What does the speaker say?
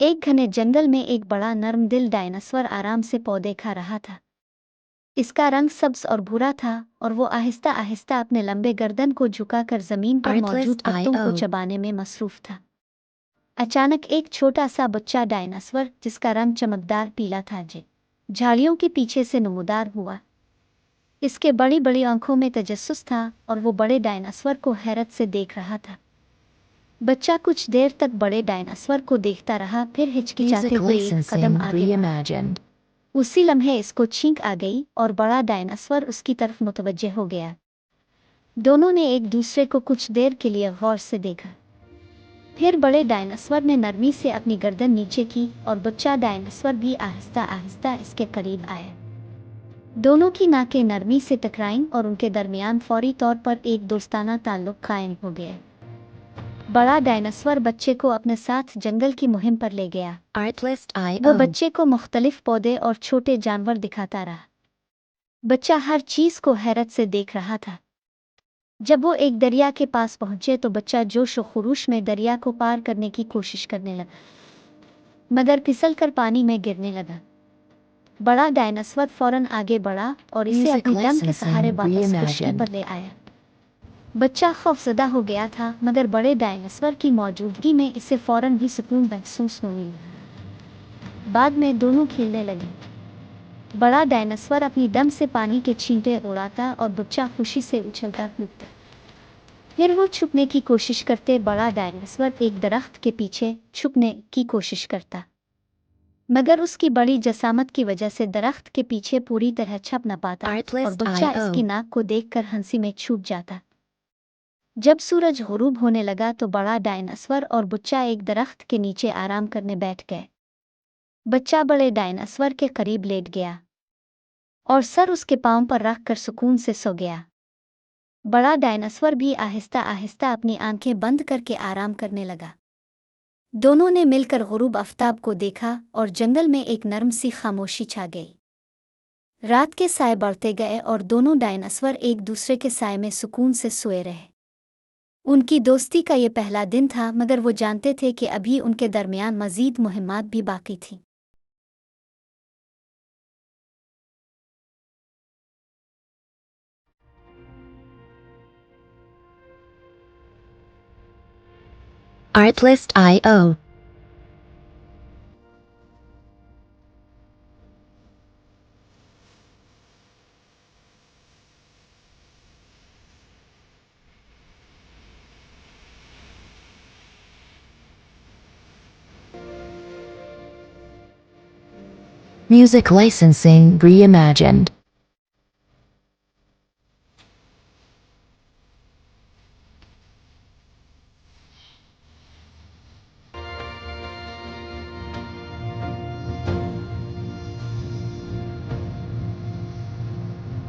एक घने जंगल में एक बड़ा नर्म दिल डायनासोर आराम से पौधे खा रहा था। इसका रंग सब्ज और भूरा था और वो आहिस्ता आहिस्ता अपने लंबे गर्दन को झुकाकर जमीन पर मौजूद पत्तों को चबाने में मसरूफ था। अचानक एक छोटा सा बच्चा डायनासोर जिसका रंग चमकदार पीला था झाड़ियों के पीछे से नमूदार हुआ। इसके बड़ी बड़ी आंखों में तजस्सुस था और वो बड़े डायनासोर को हैरत से देख रहा था। बच्चा कुछ देर तक बड़े डायनासोर को देखता रहा, फिर हिचकिचाते हुए एक कदम आगे बढ़ा। उसी लम्हे इसको छींक आ गई और बड़ा डायनासोर उसकी तरफ मुतवज्जे हो गया। दोनों ने एक दूसरे को कुछ देर के लिए गौर से देखा। फिर बड़े डायनासोर ने नरमी से अपनी गर्दन नीचे की और बच्चा डायनासोर भी आहिस्ता आहिस्ता इसके करीब आया। दोनों की नाकें नरमी से टकराईं और उनके दरमियान फौरी तौर पर एक दोस्ताना ताल्लुक कायम हो गया। बड़ा डायनासोर बच्चे को अपने साथ जंगल की मुहिम पर ले गया। वो बच्चे को मुख्तलिफ पौधे और छोटे जानवर दिखाता रहा। बच्चा हर चीज को हैरत से देख रहा था। जब वो एक दरिया के पास पहुंचे तो बच्चा जोश और खरोश में दरिया को पार करने की कोशिश करने लगा, मगर फिसल कर पानी में गिरने लगा। बड़ा डायनासोर फौरन आगे बढ़ा और इसे अपनी टांग के सहारे वापस खुश्की पर ले आया। बच्चा खौफजदा हो गया था, मगर बड़े डायनासोर की मौजूदगी में इसे फौरन ही सुकून महसूस हुई। बाद में दोनों खेलने लगे। बड़ा डायनासोर अपनी दम से पानी के छींटे उड़ाता और बच्चा खुशी से उछलता कूदता। फिर वो छुपने की कोशिश करते। बड़ा डायनासोर एक दरख्त के पीछे छुपने की कोशिश करता, मगर उसकी बड़ी जसामत की वजह से दरख्त के पीछे पूरी तरह छप न पाता और बच्चा इसकी नाक को देखकर हंसी में छूट जाता। जब सूरज गुरूब होने लगा तो बड़ा डायनासोर और बच्चा एक दरख्त के नीचे आराम करने बैठ गए। बच्चा बड़े डायनासोर के करीब लेट गया और सर उसके पांव पर रखकर सुकून से सो गया। बड़ा डायनासोर भी आहिस्ता आहिस्ता अपनी आंखें बंद करके आराम करने लगा। दोनों ने मिलकर गुरूब आफ्ताब को देखा और जंगल में एक नरम सी खामोशी छा गई। रात के साए बढ़ते गए और दोनों डायनासोर एक दूसरे के साए में सुकून से सोए रहे। उनकी दोस्ती का ये पहला दिन था, मगर वो जानते थे कि अभी उनके दरमियान मज़ीद मुहिम्मात भी बाकी थी। Artlist.io Music licensing reimagined.